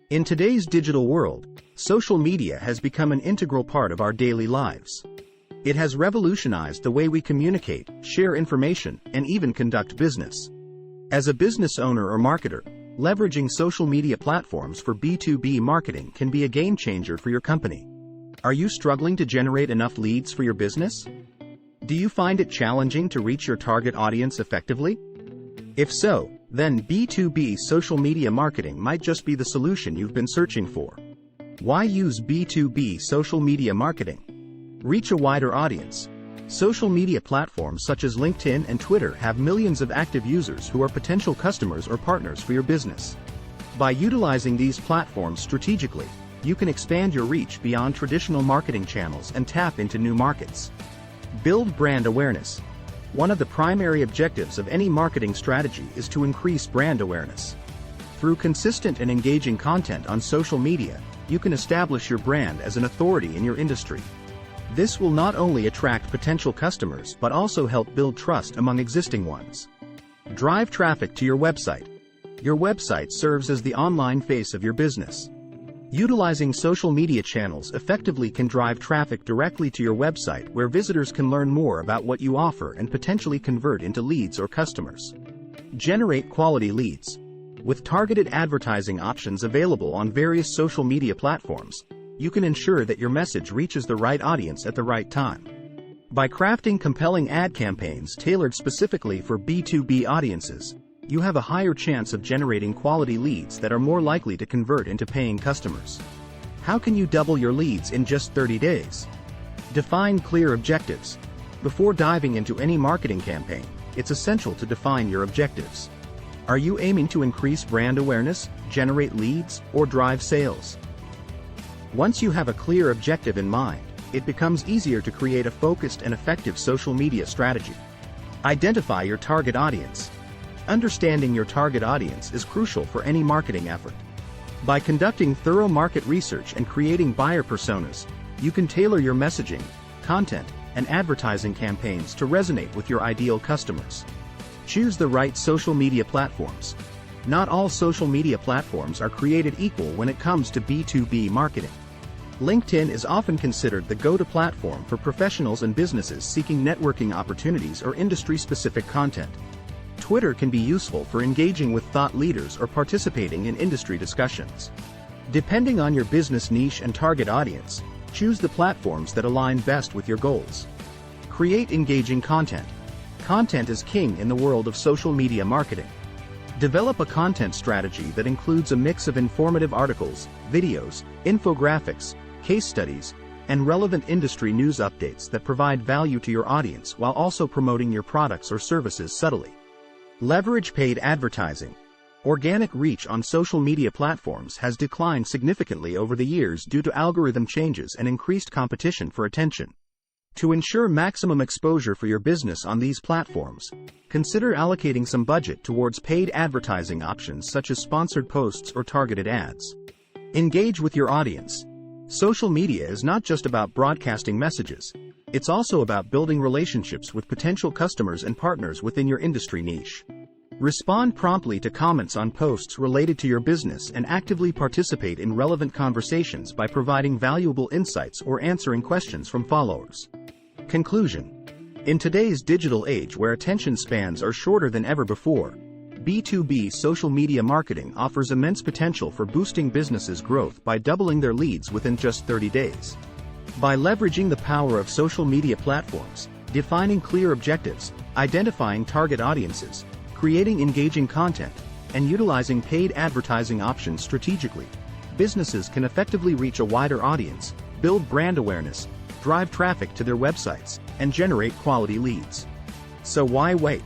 In today's digital world, social media has become an integral part of our daily lives. It has revolutionized the way we communicate, share information, and even conduct business. As a business owner or marketer, leveraging social media platforms for B2B marketing can be a game changer for your company. Are you struggling to generate enough leads for your business? Do you find it challenging to reach your target audience effectively? If so, then B2B social media marketing might just be the solution you've been searching for. Why use B2B social media marketing? Reach a wider audience. Social media platforms such as LinkedIn and Twitter have millions of active users who are potential customers or partners for your business. By utilizing these platforms strategically, you can expand your reach beyond traditional marketing channels and tap into new markets. Build brand awareness. One of the primary objectives of any marketing strategy is to increase brand awareness. Through consistent and engaging content on social media, you can establish your brand as an authority in your industry. This will not only attract potential customers but also help build trust among existing ones. Drive traffic to your website. Your website serves as the online face of your business. Utilizing social media channels effectively can drive traffic directly to your website where visitors can learn more about what you offer and potentially convert into leads or customers. Generate quality leads. With targeted advertising options available on various social media platforms, you can ensure that your message reaches the right audience at the right time. By crafting compelling ad campaigns tailored specifically for B2B audiences, you have a higher chance of generating quality leads that are more likely to convert into paying customers. How can you double your leads in just 30 days? Define clear objectives. Before diving into any marketing campaign, it's essential to define your objectives. Are you aiming to increase brand awareness, generate leads, or drive sales? Once you have a clear objective in mind, it becomes easier to create a focused and effective social media strategy. Identify your target audience. Understanding your target audience is crucial for any marketing effort. By conducting thorough market research and creating buyer personas, you can tailor your messaging, content, and advertising campaigns to resonate with your ideal customers. Choose the right social media platforms. Not all social media platforms are created equal when it comes to B2B marketing. LinkedIn is often considered the go-to platform for professionals and businesses seeking networking opportunities or industry-specific content. Twitter can be useful for engaging with thought leaders or participating in industry discussions. Depending on your business niche and target audience, choose the platforms that align best with your goals. Create engaging content. Content is king in the world of social media marketing. Develop a content strategy that includes a mix of informative articles, videos, infographics, case studies, and relevant industry news updates that provide value to your audience while also promoting your products or services subtly. Leverage paid advertising. Organic reach on social media platforms has declined significantly over the years due to algorithm changes and increased competition for attention. To ensure maximum exposure for your business on these platforms, consider allocating some budget towards paid advertising options such as sponsored posts or targeted ads. Engage with your audience. Social media is not just about broadcasting messages. It's also about building relationships with potential customers and partners within your industry niche. Respond promptly to comments on posts related to your business and actively participate in relevant conversations by providing valuable insights or answering questions from followers. Conclusion. In today's digital age where attention spans are shorter than ever before, B2B social media marketing offers immense potential for boosting businesses' growth by doubling their leads within just 30 days. By leveraging the power of social media platforms, defining clear objectives, identifying target audiences, creating engaging content, and utilizing paid advertising options strategically, businesses can effectively reach a wider audience, build brand awareness, drive traffic to their websites, and generate quality leads. So why wait?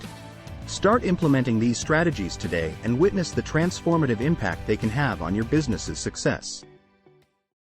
Start implementing these strategies today and witness the transformative impact they can have on your business's success.